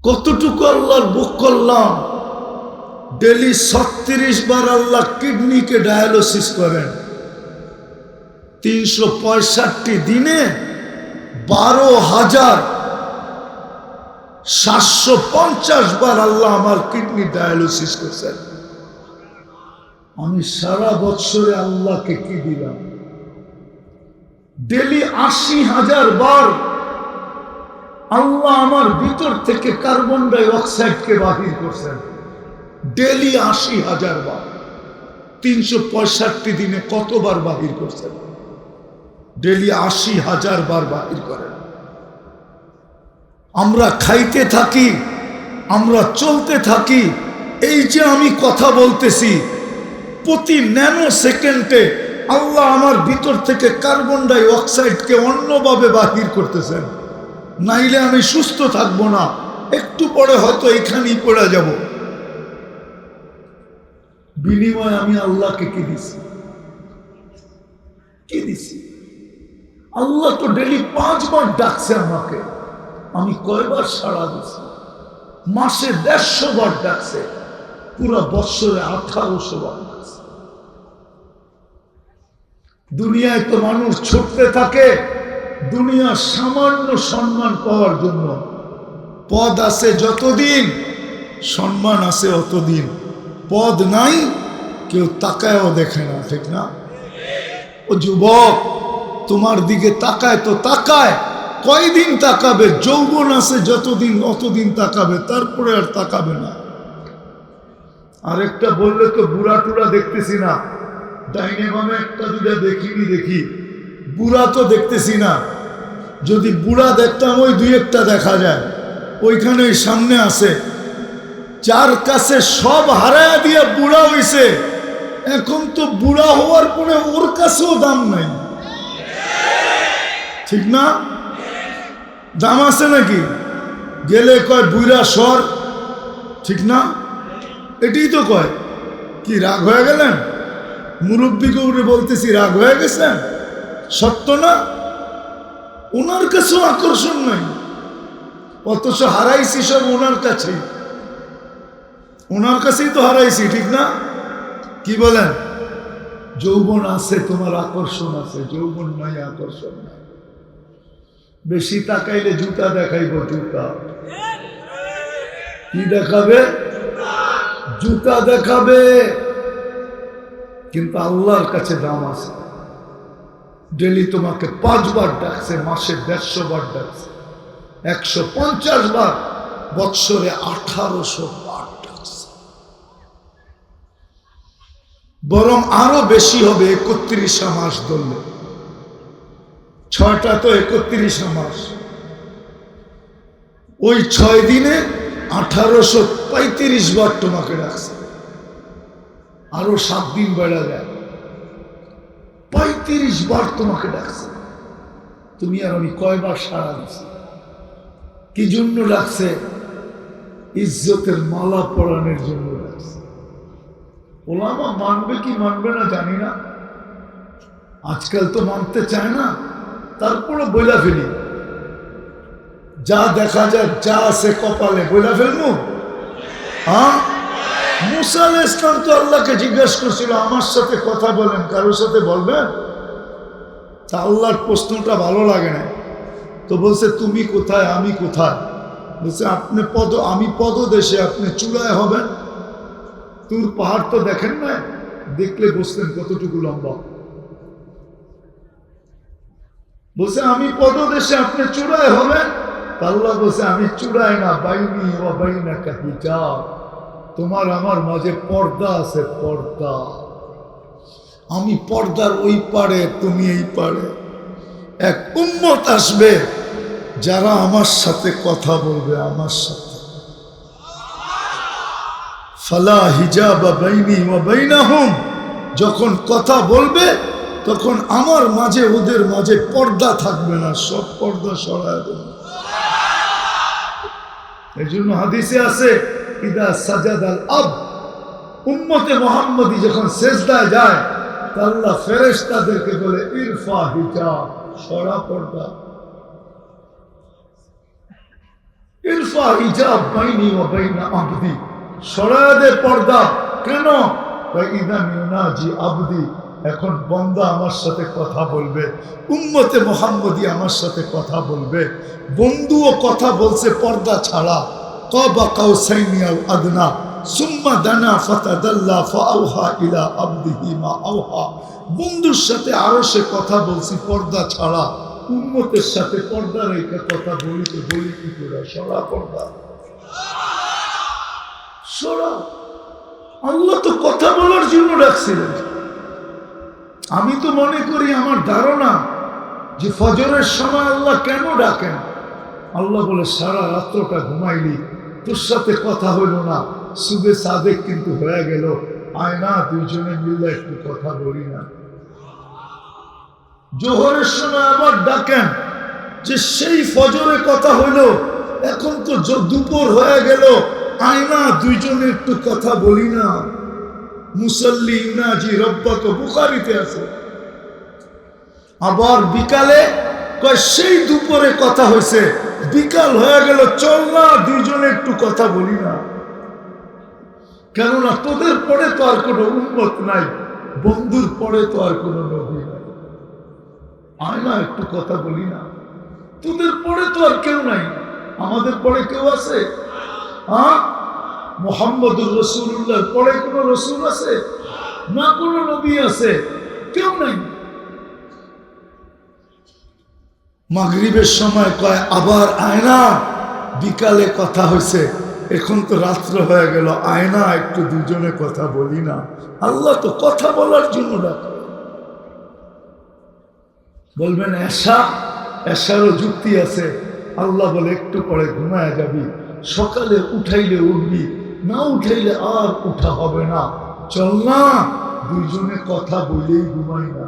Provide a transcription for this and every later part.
কতটুকু আল্লাহর বুক করলাম। ডেলি 36 বার আল্লাহ কিডনিকে ডায়ালিসিস করেন। 365 দিনে 12,750 বার আল্লাহ আমার কিডনি ডায়ালিসিস করছেন। আমি সারা বছরে আল্লাহকে কি দিলাম? ডেলি 80,000 বার আল্লাহ আমার ভিতর থেকে কার্বন ডাই অক্সাইডকে বাহির করছেন। ডেলি 80,000 বার। 365 দিনে কতবার বাহির করছেন? ডেলি 80,000 বার বাহির করেন। আমরা খাইতে থাকি, আমরা চলতে থাকি। এই যে আমি কথা বলতেছি, প্রতি ন্যানো সেকেন্ডে আল্লাহ আমার ভিতর থেকে কার্বন ডাই অক্সাইডকে অন্যভাবে বাহির করতেছেন। নাইলে আমি সুস্থ থাকবো না, একটু পরে হয়তো এখানেই পড়ে যাব। বিনিময়ে আমি আল্লাহকে কি দিছি? কি দিছি? আল্লাহ তো ডেলি 5 বার ডাকছে আমাকে, আমি কয়বার সাড়া দিছি? মাসে 150 বার ডাকছে, পুরো বৎসরে 1800 বার ডাকছে। দুনিয়ায় তো মানুষ ছুটতে থাকে দুনিয়ার সামান্য সম্মান পাওয়ার জন্য। পদ আছে যতদিন, সম্মান আছে অতদিন। পদ নাই, কেউ তাকায়ও দেখে না, ঠিক না? ও যুবক, তোমার দিকে তাকায় তো তাকায়, কয়দিন তাকাবে? যৌবন আছে যতদিন অতদিন তাকাবে, তারপরে আর তাকাবে না। আরেকটা বললে তো বুড়া টুরা দেখতেছি না, ডাইনে বামে একটা দুটা দেখিনি, দেখি বুড়া তো দেখতেছি না। যদি বুড়া দেখতাম ওই 2-1টা দেখা যায়, ওইখানে সামনে আছে। যার কাছে সব হারায়া দিয়ে বুড়া হইছে, এখন তো বুড়া হওয়ার পরে ওর কাছেও দাম নাই, ঠিক না? দাম আছে নাকি? গেলে কয় বুড়া সর, ঠিক না? এটাই তো কয়। কি রাগ হয়ে গেলেন? মুরব্বীকে উঠে বলতেছি রাগ হয়ে গেছেন? সত্য না? ওনার কাছেও আকর্ষণ নাই, অথচ হারাইছি সব ওনার কাছে। ওনার কাছেই তো হারাইছি, ঠিক না? কি বলেন? যৌবন আছে, তোমার আকর্ষণ আছে, যৌবন নাই, আকর্ষণ নাই। বেশি তাকাইলে জুতা দেখাইব, জুতা। কি দেখাবে? জুতা দেখাবে। কিন্তু আল্লাহর কাছে দাম আছে। ডেলি তোমাকে 5 বার ডাকছে, মাসে 150 বার ডাকছে, 150 বার, বৎসরে 1800 বার ডাকছে। বরং আরো বেশি হবে 31 মাস ধরলে। 6টা তো 31 মাস, ওই 6 দিনে 1835 বার তোমাকে ডাকছে। আরো 7 দিন বেড়া যায়, 35 বার তোমাকে ডাকছে। তুমি আর আমি কয়বার সাড়া দিছি? কি জন্য ডাকছে? ইজ্জতের মালা পরানোর জন্য ডাকছে। ওলামা মানবে কি মানবে না জানি না, আজকাল তো মানতে চায় না, তারপরে বইলা ফেলি। যা দেখা যায়, যা আছে কপালে বইলা ফেলবো। হ্যাঁ, মুসা আলাইহিস সালাম তো আল্লাহকে জিজ্ঞাসা করছিল, আমার সাথে কথা বলেন, কারোর সাথে বলবেন? তা আল্লাহর প্রশ্নটা ভালো লাগে না, তো বলছে তুমি কোথায়, আমি কোথায়? বলছে আপনি আমি পদদেশে, আপনি চূড়ায় হবেন। তুর পাহাড় তো দেখেন না, দেখলে বুঝতেন কতটুকু লম্বা। বলছে আমি পদদেশে, আপনি চূড়ায় হবেন। আল্লাহ বলছে আমি চূড়ায় না, বাইনি ওয়া বাইনাকা হিজাব, তোমার আমার মাঝে পর্দা আছে, পর্দা। আমি পর্দার ওই পারে, তুমি এই পারে। এক উম্মত আসবে যারা আমার সাথে কথা বলবে, আমার সাথে। ফালা হিজাবা বাইনি ওয়া বাইনাহুম, যখন কথা বলবে তখন আমার মাঝে ওদের মাঝে পর্দা থাকবে না, সব পর্দা সরায় দেবে। এই জন্য হাদিসে আছে, ইদা সাজাদাল আব, উম্মতে মুহাম্মদী যখন সেজদায় যায়, আল্লাহ ফেরেশতাদেরকে বলে ইরফা হিজাব, সরা পর্দা। ইরফা হিজাব বাইনি ওয়া বাইনা আবদি, সরায় দে পর্দা। কেন? ইদান ইউনাজি আবদি, এখন বান্দা আমার সাথে কথা বলবে, উম্মতে মুহাম্মদী আমার সাথে কথা বলবে। বন্ধুও কথা বলছে পর্দা ছাড়া। কাবা কাউসাইনি আও আদনা সুম্মা দানা ফাতাদাল্লা ফাআওহা ইলা আবদিহি মা আওহা। বন্ধুর সাথে আরো সে কথা বলছি পর্দা ছাড়া, উম্মতের সাথে পর্দা রেখে কথা বলি তো বলি কি করে? সরা পর্দা, সরা। আল্লাহ তো কথা বলার জন্য রাখছিলেন। আমি তো মনে করি, আমার ধারণা যে ফজরের সময় আল্লাহ কেন ডাকেন? আল্লাহ বলে সারা রাত্রটা ঘুমাইলি, তোর সাথে কথা হইল না, সুবে সাদেক কিন্তু হয়ে গেল, আয় না দুইজনে মিলে একটু কথা বলি না। জোহরের সময় আবার ডাকেন যে সেই ফজরে কথা হইল, এখন তো দুপুর হয়ে গেল, আয় না দুইজনে একটু কথা বলি না। মুসল্লি ইউনাজি রব্বাক, বুখারীতে আছে। আবার বিকালে কয় সেই দুপুরে কথা হয়েছে, বিকাল হয়ে গেল, চল না দুইজনে একটু কথা বলি না। কেননা তোদের পরে তো আর কোনো উম্মত নাই, বন্ধুর পরে তো আর কোনো নবী নাই, আয় না একটু কথা বলি না। তোদের পরে তো আর কেউ নাই, আমাদের পরে কেউ আছে? হ্যাঁ, মুহাম্মদুর রাসূলুল্লাহর পরে কোনো রসুল আছে? না কোনো নবী আছে? কেউ নাই। মাগরিবের সময় কয় আবার আয় না, বিকালে কথা হয়েছে, এখন তো রাত্র হয়ে গেল, আয় না একটু দুজনে কথা বলি না। আল্লাহ তো কথা বলার জন্য ডাকে। বলবেন এশা, এশারও যুক্তি আছে। আল্লাহ বলে একটু পরে ঘুমায় যাবি, সকালে উঠাইলে উঠবি, না উঠাইলে আর উঠা হবে না, চল না দুইজনে কথা বলেই ঘুমাই না।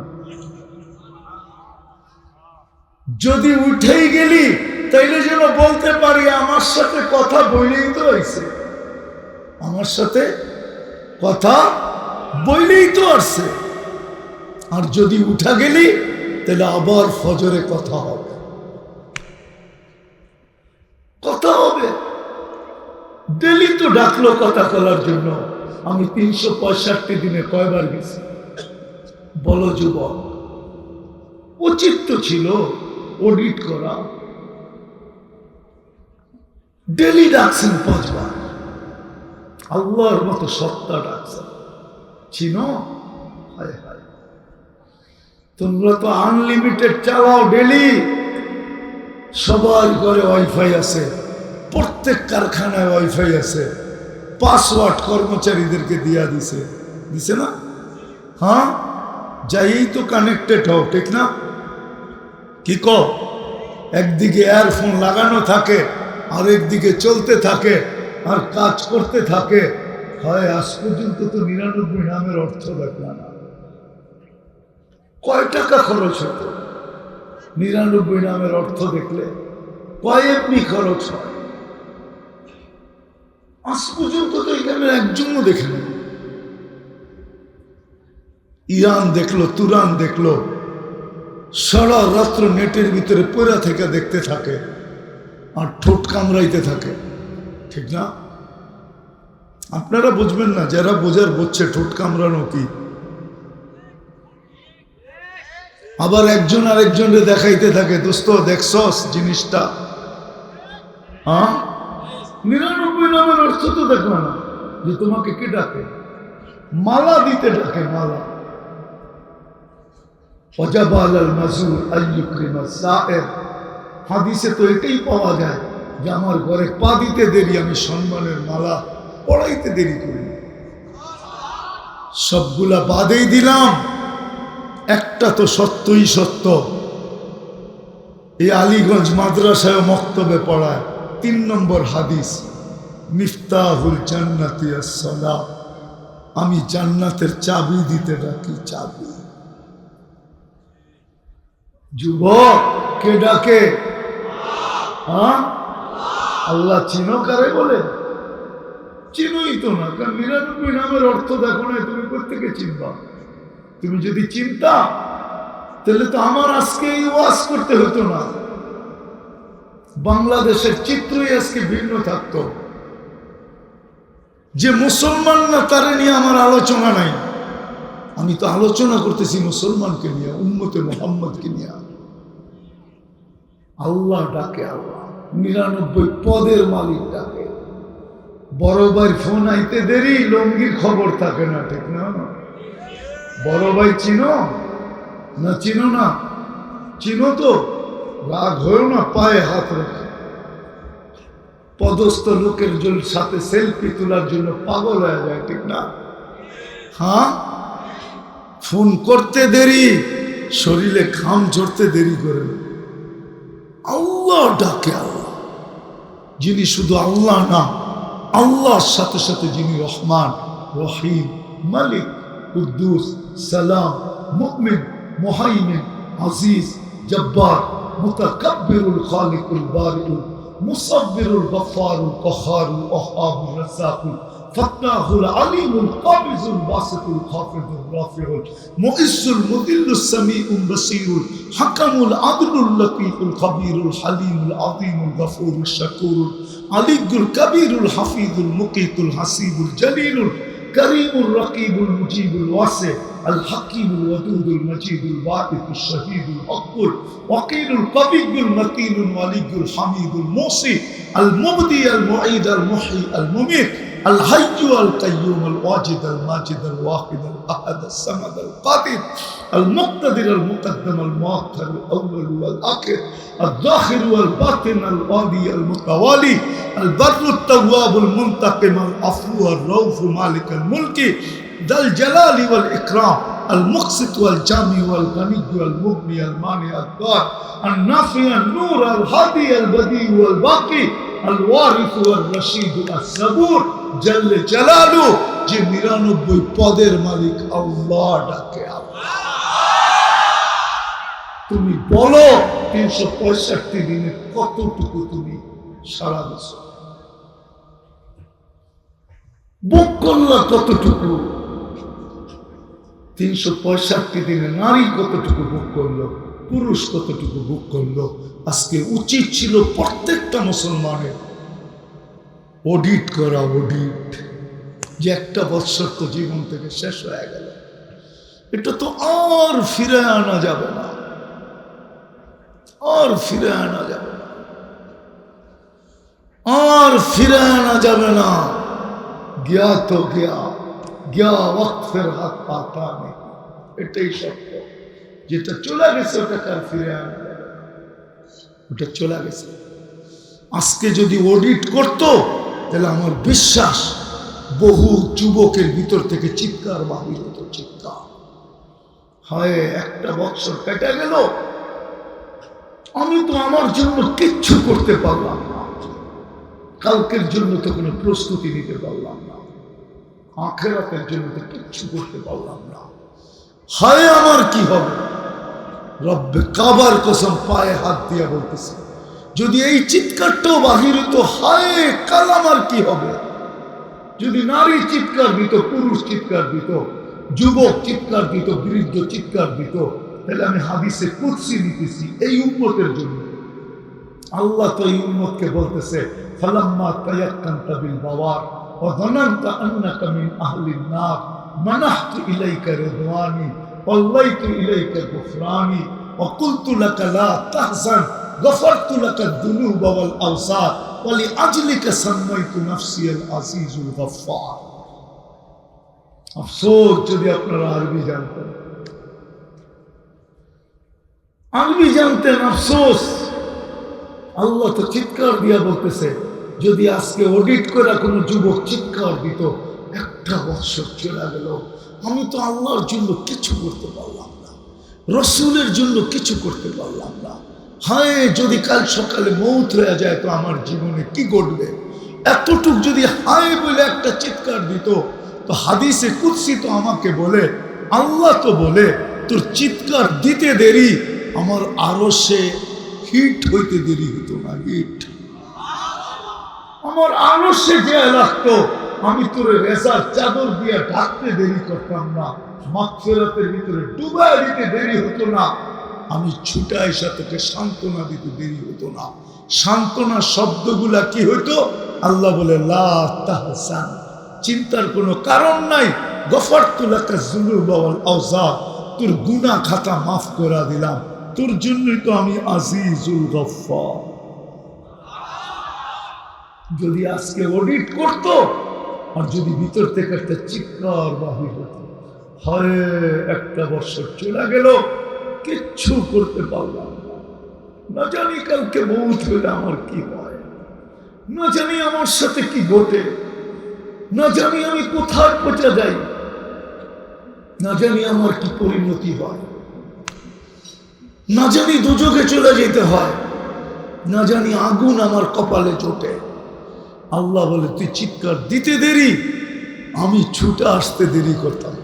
যদি উঠেই গেলি তাইলে যেন বলতে পারি আমার সাথে কথা বলেই তো হয়েছে, আমার সাথে কথা বলেই তো আসছে। আর যদি উঠা গেলি তাহলে আবার ফজরে কথা হবে, কথা হবে। ডেলি তো ডাকলো কথা বলার জন্য। আমি 365 দিনে কয়বার গেছি? বলো যুবক, উচিত তো ছিল অডিট করা। ডেলি ডাকছেন 5 বার, আল্লাহর মতো সত্তা ডাকছেন। চিনো? হায় হায়, তোমরা তো আনলিমিটেড চালাও ডেলি, সবার ঘরে ওয়াইফাই আছে, প্রত্যেক কারখানায় ওয়াইফাই আছে, পাসওয়ার্ড কর্মচারীদেরকে দিয়া দিছে, দিছে না? হ্যাঁ, যাই তো কানেক্টেড হও, ঠিক না? কি কো? একদিকে ইয়ারফোন লাগানো থাকে, আর একদিকে চলতে থাকে আর কাজ করতে থাকে। হয় আজ পর্যন্ত তো 99 নামের অর্থ দেখলাম না। কয় টাকা খরচ হতো 99 নামের অর্থ দেখলে? কয় এমনি খরচ হয়? আজ পর্যন্ত তো এখানে একজনও দেখে নেই। ইরান দেখলো, তুরান দেখলো, সারা রাত্র নেটের ভিতরে পড়া থেকে দেখতে থাকে আর ঠোঁট কামড়াইতে থাকে, ঠিক না? আপনারা বুঝবেন না, যারা বোঝার বুঝছে ঠোঁট কামড়ানো কি। আবার একজন আরেকজনকে দেখাইতে থাকে, দোস্ত দেখছস জিনিসটা? হ্যাঁ, 99 নামের অর্থ তো দেখলো না যে তোমাকে কে ডাকে, মালা দিতে ডাকে, মালা। হাদিসে তো এটাই পাওয়া যায় যে আমার ঘরে পা দিতে দেরি, আমি সম্মানের মালা পড়াইতে দেরি করি। সবগুলা বাদেই দিলাম, একটা তো সত্যই সত্য। এই আলীগঞ্জ মাদ্রাসায় মক্তবে পড়ায় 3 নম্বর হাদিস, মিফতাহুল জান্নাতি আসসালাত, আমি জান্নাতের চাবি দিতে ডাকি, চাবি। যুবক, কে ডাকে? হ্যাঁ, আল্লাহ। চিনো কারে বলে? চিনোই তো না, কারণ 99 নামের অর্থ দেখো না, তুমি কোত্থেকে চিনবা? তুমি যদি চিন্তা তাহলে তো আমার আজকে এই ওয়াজ করতে হতো না। বাংলাদেশের চিত্রই আজকে ভিন্ন থাকতো। যে মুসলমান না তারে নিয়ে আমার আলোচনা নাই, আমি তো আলোচনা করতেছি মুসলমানকে নিয়ে, উম্মতে মুহাম্মদকে নিয়ে। আল্লাহ ডাকে, আল্লাহ 99 পদের মালিক ডাকে। বড় ভাই ফোন আইতে দেরি, লঙ্গির খবর থাকে না, ঠিক না? বড় ভাই চিনো না? চিনো না? চিনো তো, রাগ হয়েও না, পায়ে হাত রেখে। পদস্থ লোকের সাথে সেলফি তোলার জন্য পাগল হয়ে যায়, ঠিক না? হ্যাঁ, ফোন করতে দেরি, শরীরে ঘাম ঝরতে দেরি করে। আল্লাহ ডাকে, আল্লাহ যিনি শুধু আল্লাহ না, আল্লাহর সাথে সাথে যিনি রহমান, রহিম, মালিক, কুদ্দুস, সালাম, মুমিন, মুহাইমিন, আজিজ, জব্বার, মুতাকাব্বিরুল খালিকুল বারিউল মুসাব্বিরুল গফফারুল কহারুল ওয়াহাবুর রাজ্জাকুল ফাত্তাহুল আলিমুল কাবিজুল বাসিতুল খাফিদুর রাফিউল মুইসুল মুদিল্লুস সামিউল বাসীরুল হাকামুল আদলুল লতীফুল খবীরুল হালিমুল আযীমুল গফুরুল শাকুরুল আলিয়ুল কবীরুল হাফিজুল মুকীতুল হাসিবুল জলিলুল করিমুর রকিবুল মুজিবুল ওয়াসি الحكيم الودود المجيد الباعث الشهيد الأكبر وقيل القوي المتين الولي الحميد الموصي المبدي المعيد المحيي المميت الحي القيوم الواجد الماجد الواحد الأحد الصمد القادر المقتدر المقدم المؤخر الأول والآخر الظاهر والباطن الوالي المتوالي البر التواب المنتقم العفو الرؤوف مالك الملك ذا الجلال والإكرام المقسط والجامع والغني والمغني المانع الضار النافع النور الهادي البديع والباقي الوارث والرشيد الصبور جل جلاله যে 99 পদের মালিক আল্লাহ ডাকে। আল্লাহ তুমি বলো 365 দিনে কতটুকু তুমি সারা বছর বুক করলা, কতটুকু 365 দিনে নারী কতটুকু বুক করলো, পুরুষ কতটুকু বুক করলো। আজকে উচিত ছিল প্রত্যেকটা মুসলমানের অডিট করা, অডিট, যে একটা বৎসর তো জীবন থেকে শেষ হয়ে গেল, এটা তো আর ফিরে আনা যাবে না, আর ফিরে আনা যাবে না, আর ফিরে আনা যাবে না। গিয়া তো গিয়া, গিয়া ওয়াক্ত ফের হাত পাতা নেই, এটাই সত্য। যেটা চলে গেছে ওটাকে আর ফিরে আনা যাবে না, ওটা চলে গেছে। আজকে যদি অডিট করতো তাহলে আমার বিশ্বাস বহু যুবকের ভিতর থেকে চিৎকার বাহির হতো, চিৎকার। হয় একটা বছর কেটে গেল, আমি তো আমার জন্য কিচ্ছু করতে পারলাম না, কালকের জন্য তো কোনো প্রস্তুতি নিতে পারলাম না, আখিরাতের জন্য তো কিচ্ছু করতে পারলাম না, হায় আমার কি হবে। রব্বে কাবার কসম পায়ে হাত দিয়া বলতেছে, যদি এই চিৎকারটাও বাহির হতো, হায় কাল আমার কি হবে। যদি নারী চিৎকার দিত, পুরুষ চিৎকার দিত, যুবক চিৎকার দিত, বৃদ্ধ চিৎকার দিত, তাহলে আমি হাদিসে কুদসি নিতেছি এই উম্মতের জন্য। আল্লাহ তো এই উম্মতকে বলতেছে, ফালাম্মা তায়াক্কানতা বিল বাওয়ার ওয়া যানানতা আন্নাকা মিন আহলিন নার মানাহতু ইলাইকা রিদওয়ানি ওয়াল্লাইতু ইলাইকা গুফরানি ওয়া কুলতু লাকা লা তাহজান গফারতু লাকা যুনুবা ওয়াল আওসার ওয়া লিআজলিকা সাম্মাইতু নাফসি আল আজিজুল গফফার। আফসোস যদি আপনারা আরবি জানতেন, আরবি জানতেন, আফসোস। আল্লাহ তো চিৎকার দিয়া বলতেছে, যদি আজকে অডিট করা কোনো যুবক চিৎকার দিত, একটা বছর চলে গেল, আমি তো আল্লাহর জন্য কিছু করতে পারলাম না, রসুলের জন্য কিছু করতে পারলাম না, হায় যদি কাল সকালে মৌত হয়ে যায় তো আমার জীবনে কি ঘটবে। এতটুক যদি হায় বলে একটা চিৎকার দিত, তো হাদিসে কুদসি তো আমাকে বলে, আল্লাহ তো বলে, তোর চিৎকার দিতে দেরি, আমার আরো সে হিট হইতে দেরি হতো না, হিট আমার আরো সে যে লাগতো, আমি তোর রেজার চাদর দিয়ে ঢাকতে দেরি করতাম না, মাগফিরাতের ভিতরে ডুবাই দিতে দেরি হতো না। আমি ছুটে এসে তোকে সান্ত্বনা দিতে দেরি হতো না। সান্ত্বনা শব্দগুলা কি হইতো? আল্লাহ বলে লা তাহসান, চিন্তার কোনো কারণ নাই, গফারতু লাকা যুনুবা ওয়াল আওজার, তোর গুনাহ খাতা মাফ করে দিলাম, তোর জন্যই তো আমি আজিজুল গফফার। যদি আজকে অডিট করতো আর যদি ভিতর থেকে একটা চিৎকার বাহির হতো, হয় একটা বছর চলে গেল, কিচ্ছু করতে পারলাম না, না জানি কালকে মৌত হলে আমার কি হয়, না জানি আমার সাথে কি ঘটে, না জানি আমি কোথায় পচে যাই, না জানি আমার কি পরিণতি হয়, না জানি দুযোগে চলে যেতে হয়, না জানি আগুন আমার কপালে জোটে। আল্লাহ বলে তুই চিৎকার দিতে দেরি, আমি ছুটে আসতে দেরি করতাম।